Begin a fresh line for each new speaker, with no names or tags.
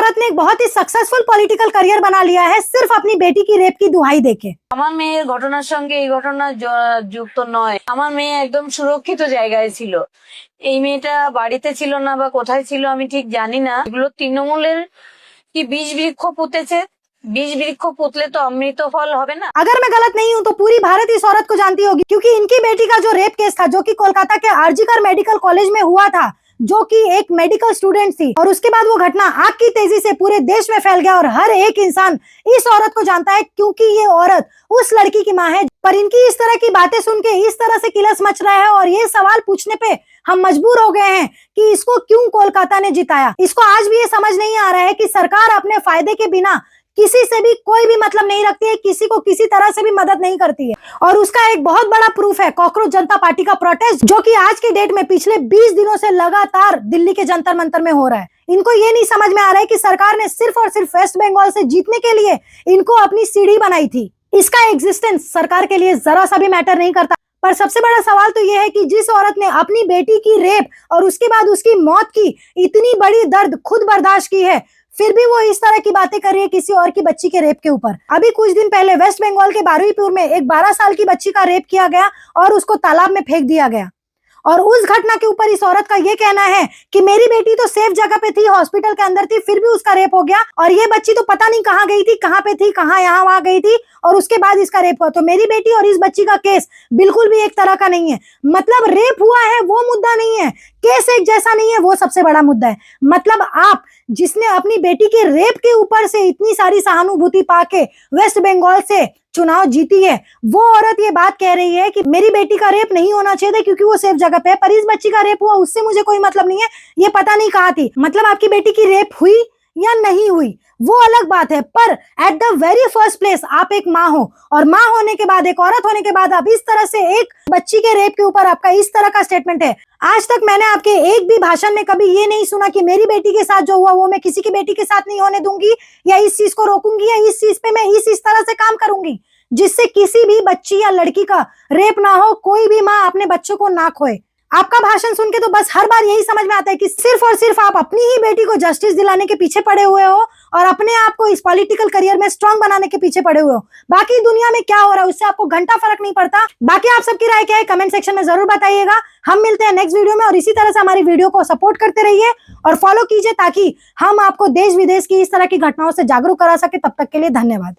औरत ने एक बहुत ही सक्सेसफुल पॉलिटिकल करियर बना लिया है सिर्फ अपनी बेटी की रेप की दुहाई देके।
আমার মেয়ের ঘটনার সঙ্গে এই ঘটনা যুক্ত নয়। আমার মেয়ে একদম সুরক্ষিত জায়গায় ছিল। এই মেয়েটা বাড়িতে ছিল না বা কোথায় ছিল আমি ঠিক জানি না। এগুলো তৃণমূলের কি বীজ বৃক্ষ পুঁতেছে। बीज वृक्ष पुतले तो अमृत फल होवे ना।
अगर मैं गलत नहीं हूँ तो पूरी भारत इस औरत को जानती होगी, क्योंकि इनकी बेटी का जो रेप केस था, जो कि कोलकाता के आरजीकर मेडिकल कॉलेज में हुआ था, जो कि एक मेडिकल स्टूडेंट थी, और उसके बाद वो घटना आग की तेजी से पूरे देश में फैल गया और हर एक इंसान इस औरत को जानता है, क्योंकि ये औरत उस लड़की की माँ है। पर इनकी इस तरह की बातें सुन के इस तरह से किलस मच रहा है और ये सवाल पूछने पे हम मजबूर हो गए हैं कि इसको क्यों कोलकाता ने जिताया। इसको आज भी ये समझ नहीं आ रहा है कि सरकार अपने फायदे के बिना किसी से भी कोई भी मतलब नहीं रखती है, किसी को किसी तरह से भी मदद नहीं करती है। और उसका एक बहुत बड़ा प्रूफ है कॉकरोच जनता पार्टी का प्रोटेस्ट, जो कि आज के डेट में पिछले 20 दिनों से लगातार दिल्ली के जंतर मंतर में हो रहा है। इनको ये नहीं समझ में आ रहा है कि सरकार ने सिर्फ और सिर्फ वेस्ट बंगाल से जीतने के लिए इनको अपनी सीढ़ी बनाई थी। इसका एग्जिस्टेंस सरकार के लिए जरा सा भी मैटर नहीं करता। पर सबसे बड़ा सवाल तो यह है कि जिस औरत ने अपनी बेटी की रेप और उसके बाद उसकी मौत की इतनी बड़ी दर्द खुद बर्दाश्त की है, फिर भी वो इस तरह की बातें कर रही है किसी और की बच्ची के रेप के ऊपर। अभी कुछ दिन पहले वेस्ट बंगाल के बारुईपुर में एक 12 साल की बच्ची का रेप किया गया और उसको तालाब में फेंक दिया गया। और उस घटना के ऊपर इस औरत का ये कहना है कि मेरी बेटी तो सेफ जगह पे थी, हॉस्पिटल के अंदर थी, फिर भी उसका रेप हो गया, और ये बच्ची तो पता नहीं कहाँ गई थी, कहाँ पे थी, कहाँ यहाँ वहां गई थी, और उसके बाद इसका रेप हुआ। तो मेरी बेटी और इस बच्ची का केस बिल्कुल भी एक तरह का नहीं है। मतलब रेप हुआ है वो मुद्दा नहीं है, केस एक जैसा नहीं है वो सबसे बड़ा मुद्दा है। मतलब आप जिसने अपनी बेटी के रेप के ऊपर से इतनी सारी सहानुभूति पाके वेस्ट बंगाल से चुनाव जीती है, वो औरत ये बात कह रही है कि मेरी बेटी का रेप नहीं होना चाहिए था क्योंकि वो सेफ जगह पे है, पर इस बच्ची का रेप हुआ उससे मुझे कोई मतलब नहीं है, ये पता नहीं कहाँ थी। मतलब आपकी बेटी की रेप हुई या नहीं हुई वो अलग बात है, पर at the very first place आप एक माँ हो, और माँ होने के बाद, एक औरत होने के बाद आप इस तरह से एक बच्ची के रेप के ऊपर आपका इस तरह का स्टेटमेंट है। आज तक मैंने आपके एक भी भाषण में कभी ये नहीं सुना कि मेरी बेटी के साथ जो हुआ वो मैं किसी की बेटी के साथ नहीं होने दूंगी, या इस चीज को रोकूंगी, या इस चीज पे मैं इस तरह से काम करूंगी जिससे किसी भी बच्ची या लड़की का रेप ना हो, कोई भी माँ अपने बच्चों को ना खोए। आपका भाषण सुन के तो बस हर बार यही समझ में आता है कि सिर्फ और सिर्फ आप अपनी ही बेटी को जस्टिस दिलाने के पीछे पड़े हुए हो और अपने आप को इस पॉलिटिकल करियर में स्ट्रांग बनाने के पीछे पड़े हुए हो। बाकी दुनिया में क्या हो रहा है उससे आपको घंटा फर्क नहीं पड़ता। बाकी आप सबकी राय क्या है कमेंट सेक्शन में जरूर बताइएगा। हम मिलते हैं नेक्स्ट वीडियो में, और इसी तरह से हमारी वीडियो को सपोर्ट करते रहिए और फॉलो कीजिए ताकि हम आपको देश विदेश की इस तरह की घटनाओं से जागरूक करा सके। तब तक के लिए धन्यवाद।